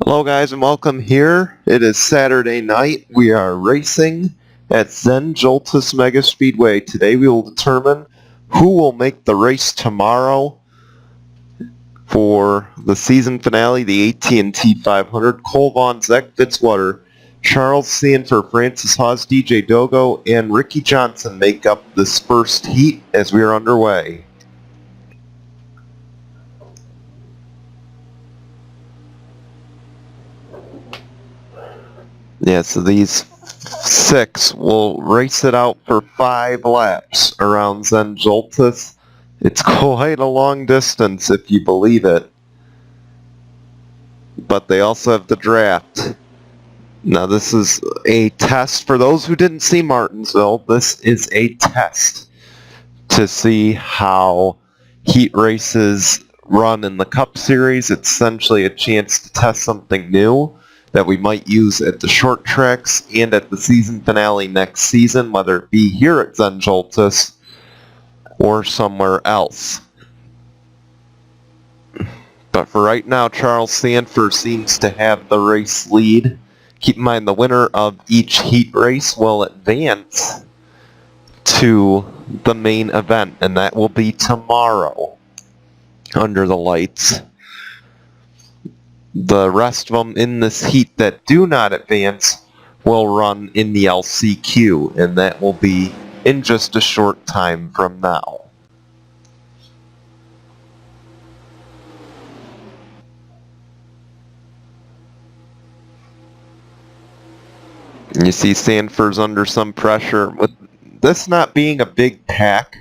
Hello guys and welcome here. It is Saturday night. We are racing at Joltis Mega Speedway. Today we will determine who will make the race tomorrow for the season finale, the AT&T 500. Cole Vaughan, Zach Fitzwater, Charles Sandfer, Francis Hawes, DJ Dogo, and Ricky Johnson make up this first heat as we are underway. Yeah, so these six will race it out for 5 laps around Joltis. It's quite a long distance if you believe it. But they also have the draft. Now this is a test. For those who didn't see Martinsville, this is a test to see how heat races run in the Cup Series. It's essentially a chance to test something new that we might use at the short tracks and at the season finale next season, whether it be here at Joltis or somewhere else. But for right now, Charles Sandfer seems to have the race lead. Keep in mind the winner of each heat race will advance to the main event, and that will be tomorrow under the lights. The rest of them in this heat that do not advance will run in the LCQ, and that will be in just a short time from now. You see Sandfer's under some pressure. With this not being a big pack,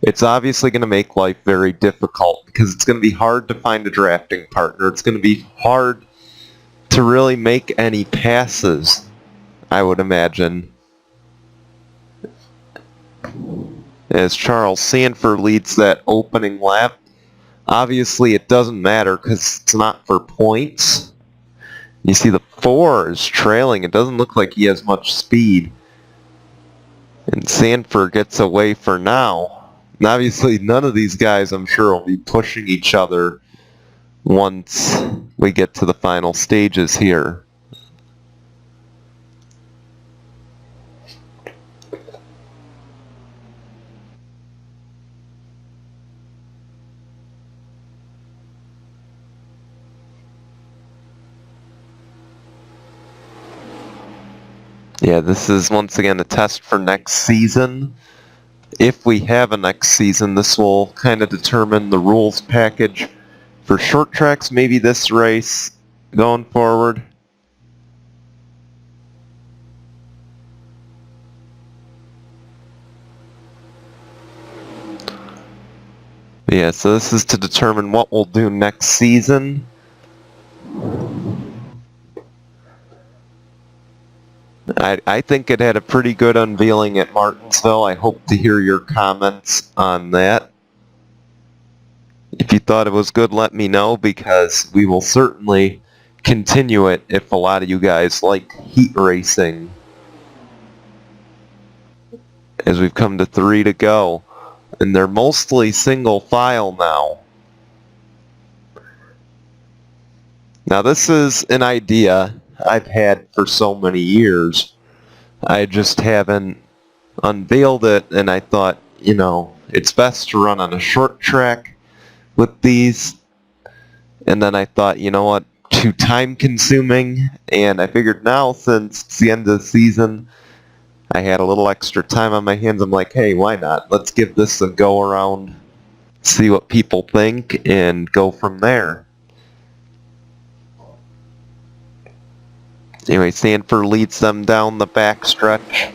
it's obviously going to make life very difficult because it's going to be hard to find a drafting partner. It's going to be hard to really make any passes, I would imagine, as Charles Sandfer leads that opening lap. Obviously it doesn't matter because it's not for points. You see the 4 is trailing. It doesn't look like he has much speed. And Sandfer gets away for now. And obviously none of these guys, I'm sure, will be pushing each other once we get to the final stages here. Yeah, this is once again a test for next season. If we have a next season, this will kind of determine the rules package for short tracks, maybe this race going forward. Yeah, so this is to determine what we'll do next season. I think it had a pretty good unveiling at Martinsville. I hope to hear your comments on that. If you thought it was good, let me know, because we will certainly continue it if a lot of you guys like heat racing. As we've come to 3 to go, and they're mostly single file now. Now this is an idea I've had for so many years. I just haven't unveiled it, and I thought, you know, it's best to run on a short track with these. And then I thought, you know what, too time consuming, and I figured now, since it's the end of the season, I had a little extra time on my hands. I'm like, hey, why not? Let's give this a go around, see what people think, and go from there. Anyway, Sandfer leads them down the backstretch.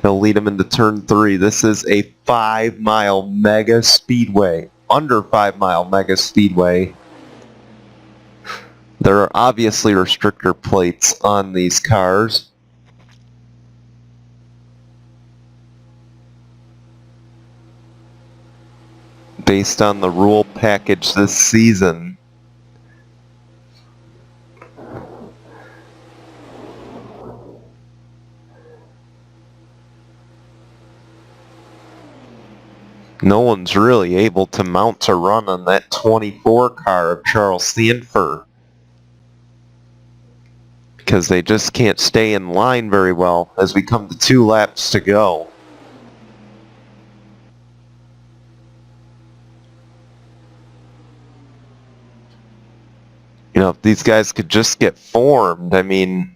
He'll lead them into turn 3. This is a 5-mile mega speedway. Under 5-mile mega speedway. There are obviously restrictor plates on these cars. Based on the rule package this season. No one's really able to mount a run on that 24 car of Charles Sandfer. because they just can't stay in line very well as we come to 2 laps to go. You know, if these guys could just get formed, I mean,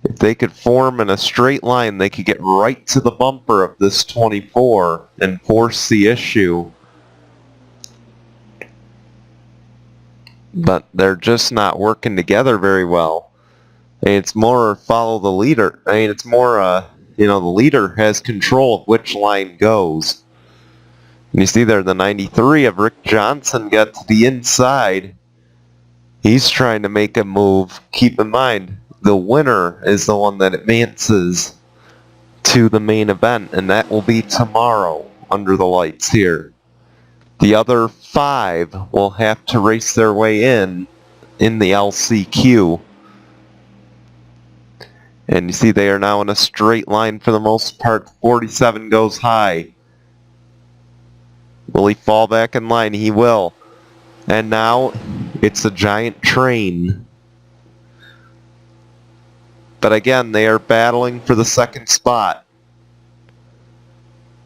if they could form in a straight line, they could get right to the bumper of this 24 and force the issue. But they're just not working together very well. I mean, it's more follow the leader. I mean, it's more, you know, the leader has control of which line goes. And you see there the 93 of Rick Johnson got to the inside. He's trying to make a move. Keep in mind, the winner is the one that advances to the main event, and that will be tomorrow under the lights here. The other 5 will have to race their way in the LCQ. And you see they are now in a straight line for the most part. 47 goes high. Will he fall back in line? He will. And now it's a giant train. But again, they are battling for the second spot.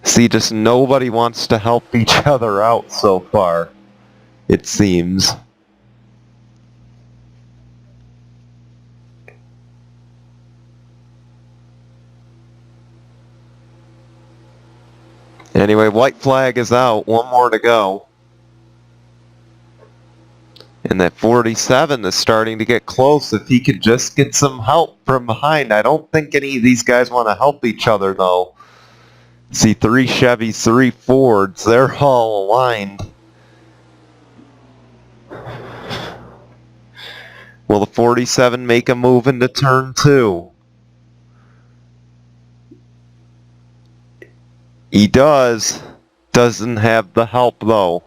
See, just nobody wants to help each other out so far, it seems. Anyway, white flag is out. 1 more to go. And that 47 is starting to get close. If he could just get some help from behind. I don't think any of these guys want to help each other, though. See, 3 Chevys, 3 Fords. They're all aligned. Will the 47 make a move into turn 2? He does. Doesn't have the help, though.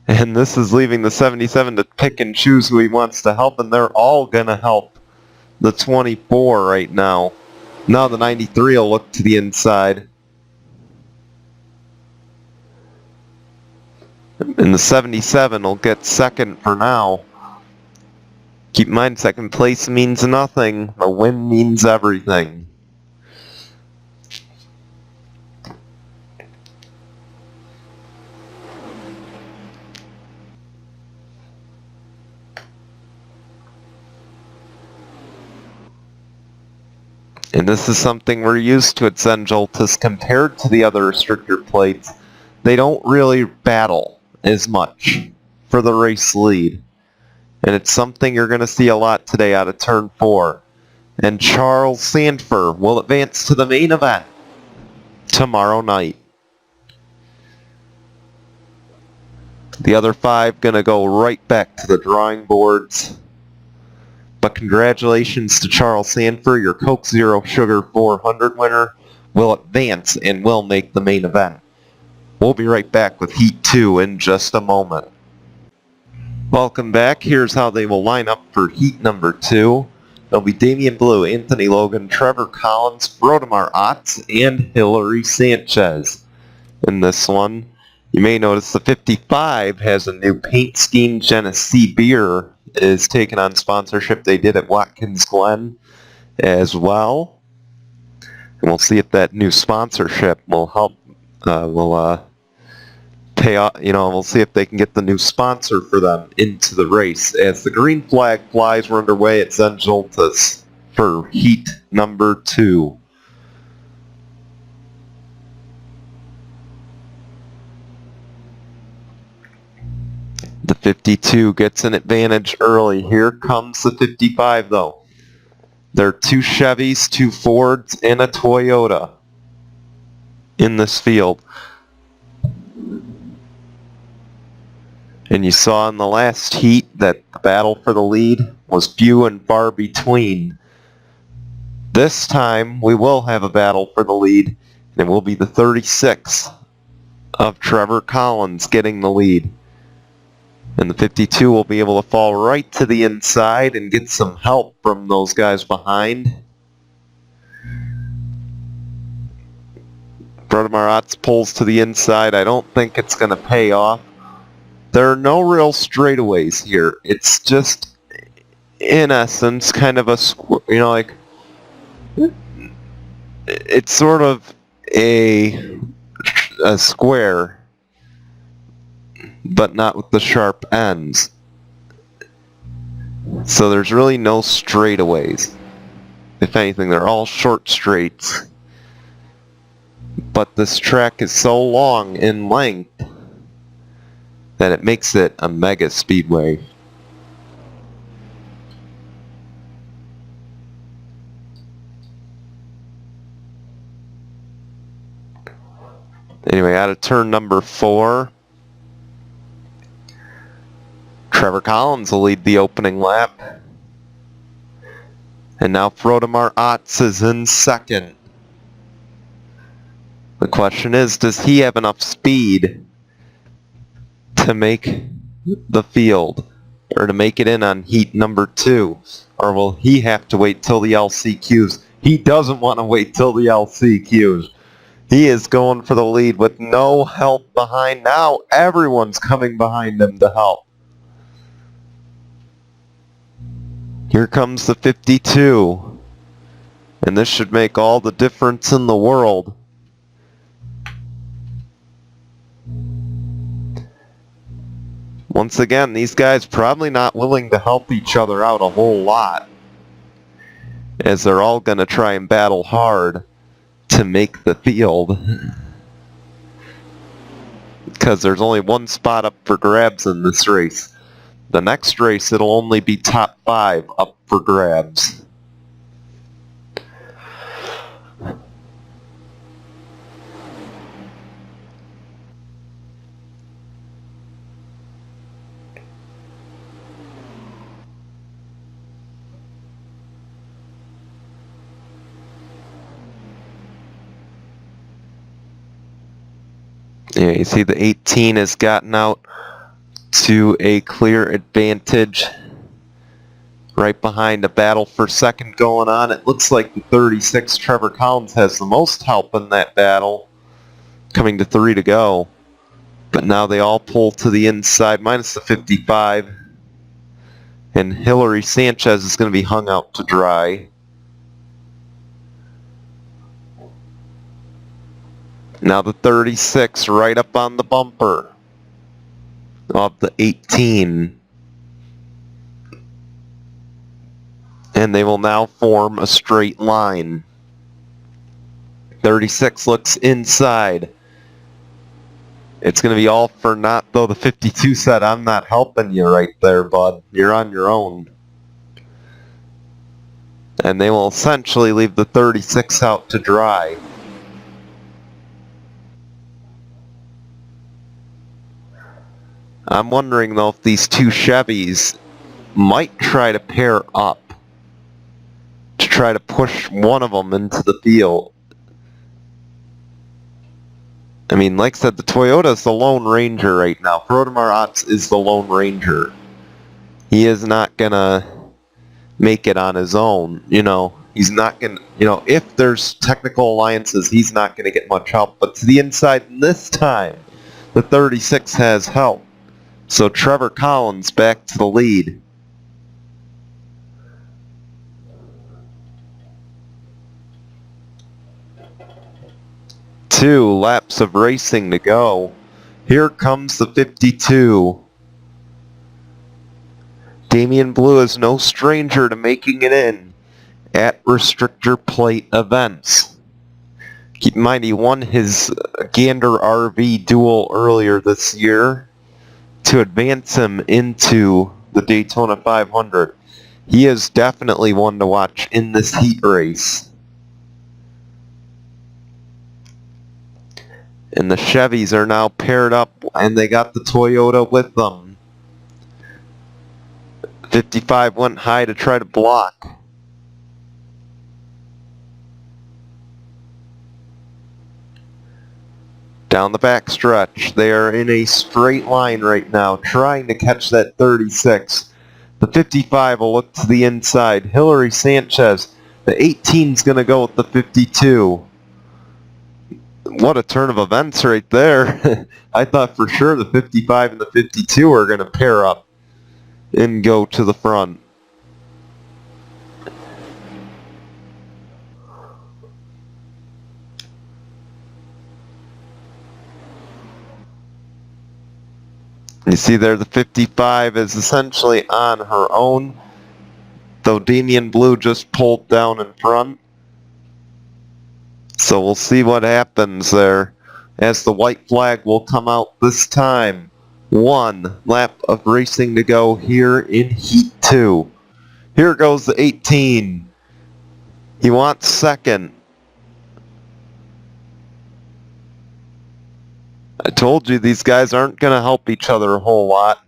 And this is leaving the 77 to pick and choose who he wants to help, and they're all going to help the 24 right now. Now the 93 will look to the inside. And the 77 will get second for now. Keep in mind, second place means nothing. The win means everything. And this is something we're used to at Joltis compared to the other restrictor plates. They don't really battle as much for the race lead. And it's something you're going to see a lot today out of turn 4. And Charles Sandfer will advance to the main event tomorrow night. The other 5 going to go right back to the drawing boards. But congratulations to Charles Sandfer, your Coke Zero Sugar 400 winner, will advance and will make the main event. We'll be right back with Heat 2 in just a moment. Welcome back. Here's how they will line up for Heat number 2. There'll be Damian Blue, Anthony Logan, Trevor Collins, Frodomar Otts, and Hillary Sanchez. In this one, you may notice the 55 has a new paint scheme. Genesee Beer is taking on sponsorship they did at Watkins Glen as well. And we'll see if that new sponsorship will help, pay off, we'll see if they can get the new sponsor for them into the race. As the green flag flies, we're underway at Joltis for Heat number 2. The 52 gets an advantage early. Here comes the 55, though. There are 2 Chevys, 2 Fords, and a Toyota in this field. And you saw in the last heat that the battle for the lead was few and far between. This time, we will have a battle for the lead, and it will be the 36 of Trevor Collins getting the lead. And the 52 will be able to fall right to the inside and get some help from those guys behind. Frodomar Otts pulls to the inside. I don't think it's going to pay off. There are no real straightaways here. It's just, in essence, kind of a, like, it's sort of a square, but not with the sharp ends. So there's really no straightaways. If anything, they're all short straights. But this track is so long in length that it makes it a mega speedway. Anyway, out of turn number 4, Trevor Collins will lead the opening lap. And now Frodomar Otts is in second. The question is, does he have enough speed to make the field, or to make it in on heat number 2? Or will he have to wait till the LCQs? He doesn't want to wait till the LCQs. He is going for the lead with no help behind. Now everyone's coming behind him to help. Here comes the 52. And this should make all the difference in the world. Once again, these guys probably not willing to help each other out a whole lot, as they're all going to try and battle hard to make the field, because there's only one spot up for grabs in this race. The next race, it'll only be top 5 up for grabs. Yeah, you see the 18 has gotten out to a clear advantage. Right behind a battle for second going on. It looks like the 36, Trevor Collins, has the most help in that battle, coming to 3 to go. But now they all pull to the inside, minus the 55. And Hillary Sanchez is going to be hung out to dry. Now the 36 right up on the bumper of the 18. And they will now form a straight line. 36 looks inside. It's going to be all for naught, though. The 52 said, "I'm not helping you right there, bud. You're on your own." And they will essentially leave the 36 out to dry. I'm wondering, though, if these two Chevys might try to pair up to try to push one of them into the field. I mean, like I said, the Toyota's the Lone Ranger right now. Frodomar Otts is the Lone Ranger. He is not going to make it on his own. You know, he's not going to, you know, if there's technical alliances, he's not going to get much help. But to the inside this time, the 36 has help. So Trevor Collins back to the lead. Two laps of racing to go. Here comes the 52. Damian Blue is no stranger to making it in at restrictor plate events. Keep in mind, he won his Gander RV duel earlier this year to advance him into the Daytona 500. He is definitely one to watch in this heat race. And the Chevys are now paired up, and they got the Toyota with them. 55 went high to try to block. Down the back stretch, they are in a straight line right now, trying to catch that 36. The 55 will look to the inside. Hillary Sanchez, the 18's going to go with the 52. What a turn of events right there. I thought for sure the 55 and the 52 are going to pair up and go to the front. You see there the 55 is essentially on her own, though Damian Blue just pulled down in front. So we'll see what happens there as the white flag will come out this time. 1 lap of racing to go here in Heat 2. Here goes the 18. He wants second. I told you these guys aren't going to help each other a whole lot,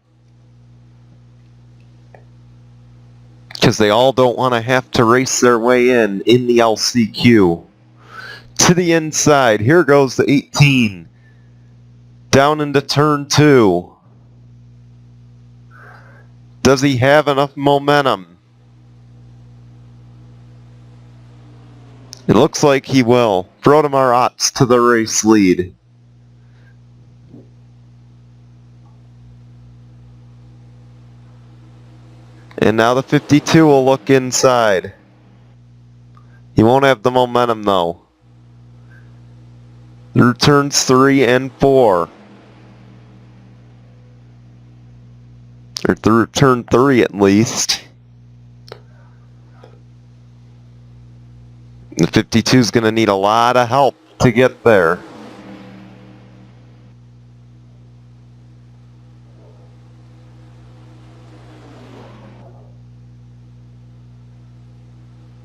because they all don't want to have to race their way in the LCQ. To the inside, here goes the 18. Down into turn 2. Does he have enough momentum? It looks like he will. Frodomar Otts to the race lead. And now the 52 will look inside. He won't have the momentum though. Through turns 3 and 4. Or through turn 3 at least. The 52 is going to need a lot of help to get there.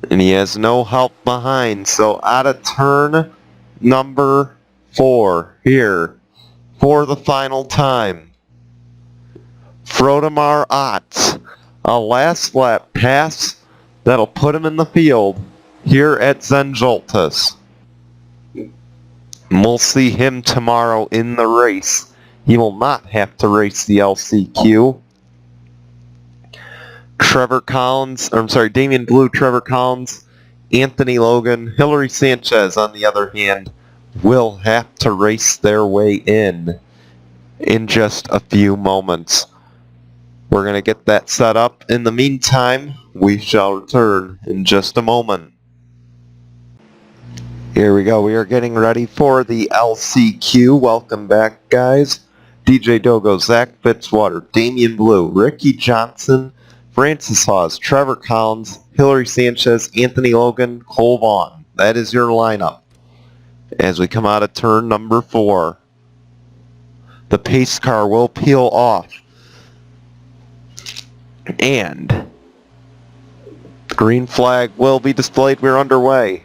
And he has no help behind, so out of turn number 4 here for the final time. Frodomar Otts, a last lap pass that'll put him in the field here at Joltis. We'll see him tomorrow in the race. He will not have to race the LCQ. Damian Blue, Trevor Collins, Anthony Logan, Hillary Sanchez, on the other hand, will have to race their way in just a few moments. We're going to get that set up. In the meantime, we shall return in just a moment. Here we go. We are getting ready for the LCQ. Welcome back, guys. DJ Dogo, Zach Fitzwater, Damian Blue, Ricky Johnson, Francis Hawes, Trevor Collins, Hillary Sanchez, Anthony Logan, Cole Vaughan. That is your lineup as we come out of turn number 4. The pace car will peel off. And the green flag will be displayed. We're underway.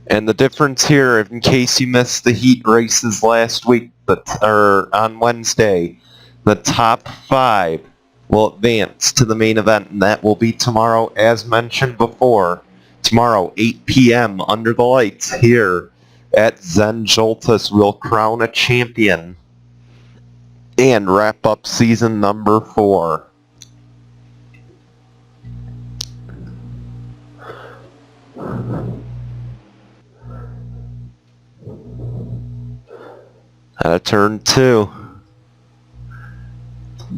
And the difference here, in case you missed the heat races last week, or on Wednesday, the top 5 will advance to the main event, and that will be tomorrow, as mentioned before. Tomorrow, 8 p.m. under the lights here at Joltis. We'll crown a champion and wrap up season number 4. Out of turn 2.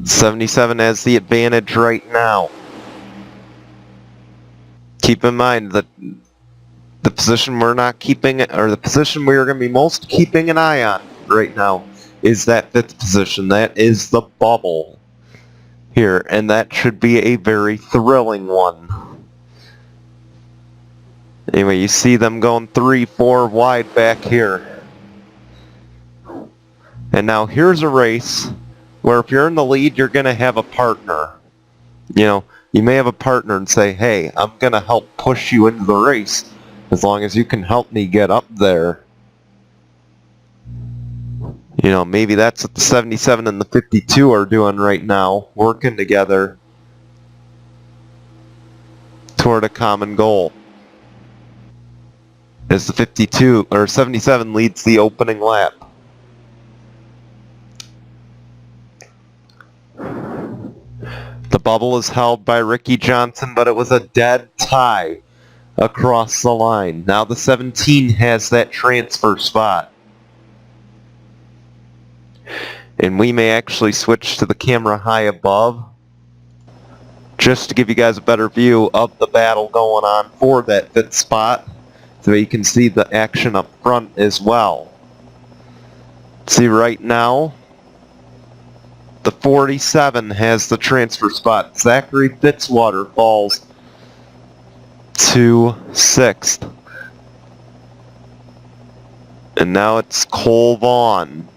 77 has the advantage right now. Keep in mind that the position we're not keeping, or the position we're going to be most keeping an eye on right now, is that 5th position. That is the bubble here, and that should be a very thrilling one. Anyway, you see them going 3-4 wide back here. And now here's a race where if you're in the lead, you're going to have a partner. You know, you may have a partner and say, hey, I'm going to help push you into the race as long as you can help me get up there. You know, maybe that's what the 77 and the 52 are doing right now, working together toward a common goal. As the 52 or 77 leads the opening lap. The bubble is held by Ricky Johnson, but it was a dead tie across the line. Now the 17 has that transfer spot. And we may actually switch to the camera high above, just to give you guys a better view of the battle going on for that 5th spot, so you can see the action up front as well. See, right now, the 47 has the transfer spot. Zachary Fitzwater falls to 6th. And now it's Cole Vaughan.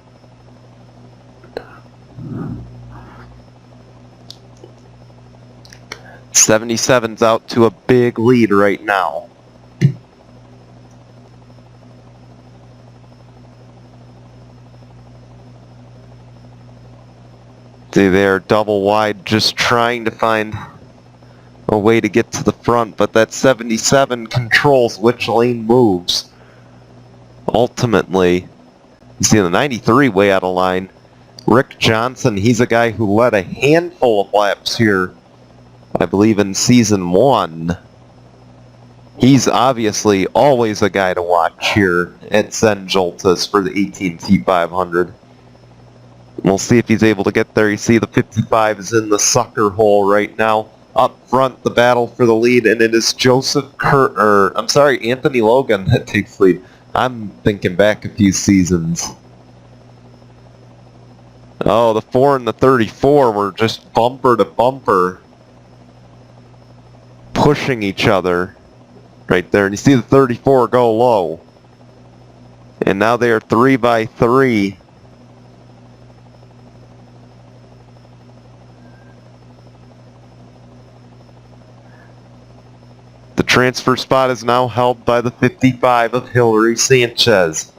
'77's out to a big lead right now. See, they're double wide, just trying to find a way to get to the front, but that 77 controls which lane moves. Ultimately, you see the 93 way out of line. Rick Johnson, he's a guy who led a handful of laps here, I believe in Season 1. He's obviously always a guy to watch here at Joltis for the AT&T 500. We'll see if he's able to get there. You see the 55 is in the sucker hole right now. Up front, the battle for the lead, and it is Anthony Logan that takes lead. I'm thinking back a few seasons. Oh, the 4 and the 34 were just bumper to bumper, pushing each other right there. And you see the 34 go low. And now they are 3 by 3. The transfer spot is now held by the 55 of Hillary Sanchez.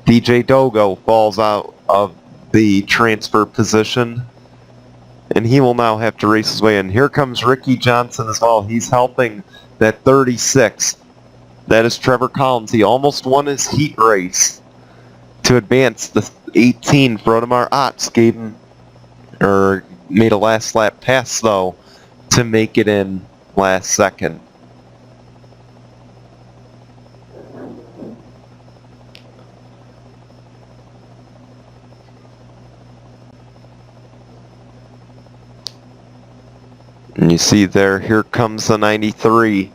DJ Dogo falls out of the transfer position, and he will now have to race his way in. Here comes Ricky Johnson as well. He's helping that 36. That is Trevor Collins. He almost won his heat race to advance. The 18, Frodomar Otts, made a last lap pass, though, to make it in last second. And you see there, here comes the 93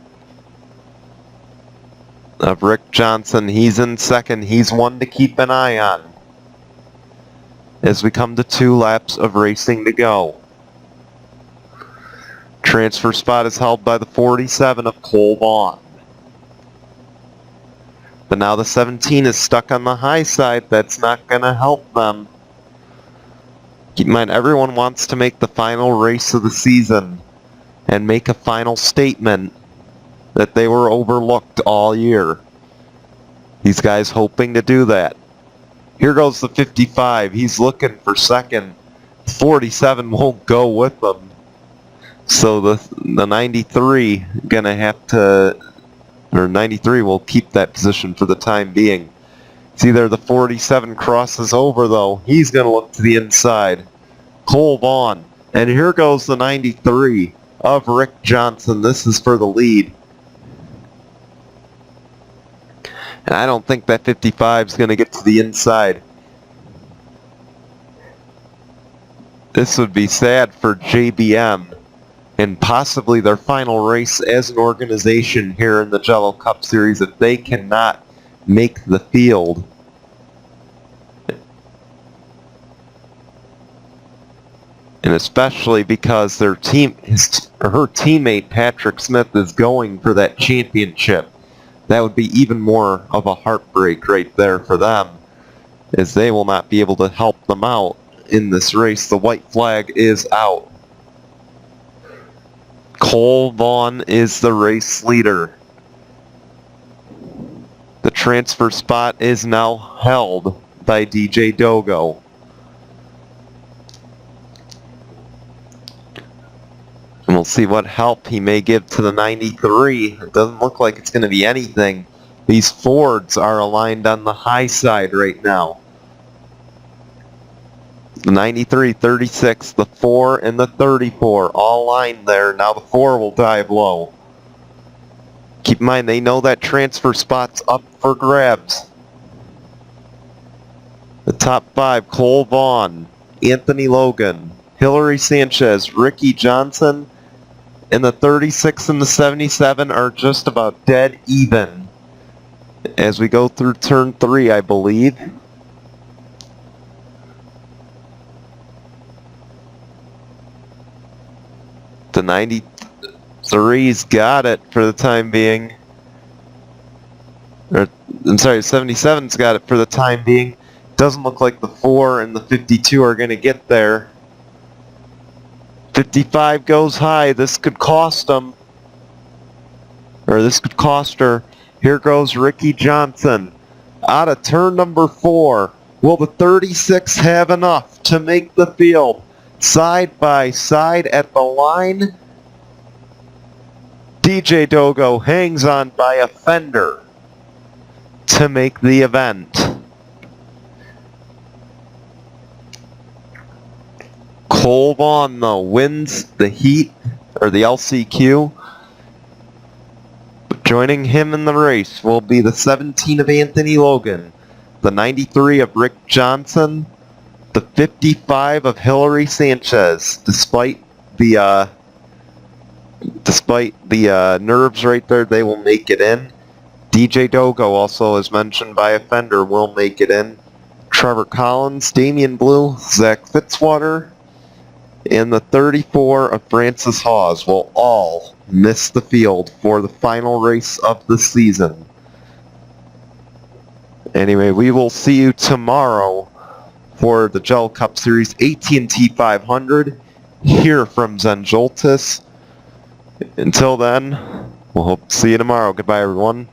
of Rick Johnson. He's in second. He's one to keep an eye on as we come to 2 laps of racing to go. Transfer spot is held by the 47 of Cole Vaughan. But now the 17 is stuck on the high side. That's not going to help them. Keep in mind, everyone wants to make the final race of the season and make a final statement that they were overlooked all year. These guys hoping to do that. Here goes the 55. He's looking for second. 47 won't go with them. So the 93 gonna have to, or 93 will keep that position for the time being. See there, the 47 crosses over though. He's gonna look to the inside. Cole Vaughan. And here goes the 93 of Rick Johnson. This is for the lead. And I don't think that 55 is going to get to the inside. This would be sad for JBM and possibly their final race as an organization here in the Jello Cup Series if they cannot make the field. And especially because their her teammate Patrick Smith is going for that championship. That would be even more of a heartbreak right there for them, as they will not be able to help them out in this race. The white flag is out. Cole Vaughan is the race leader. The transfer spot is now held by DJ Dogo. And we'll see what help he may give to the 93. It doesn't look like it's going to be anything. These Fords are aligned on the high side right now. The 93, 36, the 4, and the 34 all lined there. Now the 4 will dive low. Keep in mind, they know that transfer spot's up for grabs. The top 5, Cole Vaughan, Anthony Logan, Hillary Sanchez, Ricky Johnson, and the 36 and the 77 are just about dead even as we go through turn 3, I believe. The 93's got it for the time being. I'm sorry, 77's got it for the time being. Doesn't look like the 4 and the 52 are going to get there. 55 goes high. This could cost them. Or this could cost her. Here goes Ricky Johnson. Out of turn number 4. Will the 36 have enough to make the field? Side by side at the line. DJ Dogo hangs on by a fender to make the event. Cole Vaughan, though, wins the heat, or the LCQ. Joining him in the race will be the 17 of Anthony Logan, the 93 of Rick Johnson, the 55 of Hillary Sanchez. Despite the nerves right there, they will make it in. DJ Dogo, also as mentioned by a fender, will make it in. Trevor Collins, Damian Blue, Zach Fitzwater, and the 34 of Francis Hawes will all miss the field for the final race of the season. Anyway, we will see you tomorrow for the Jello Cup Series AT&T 500 here from Joltis. Until then, we'll hope to see you tomorrow. Goodbye, everyone.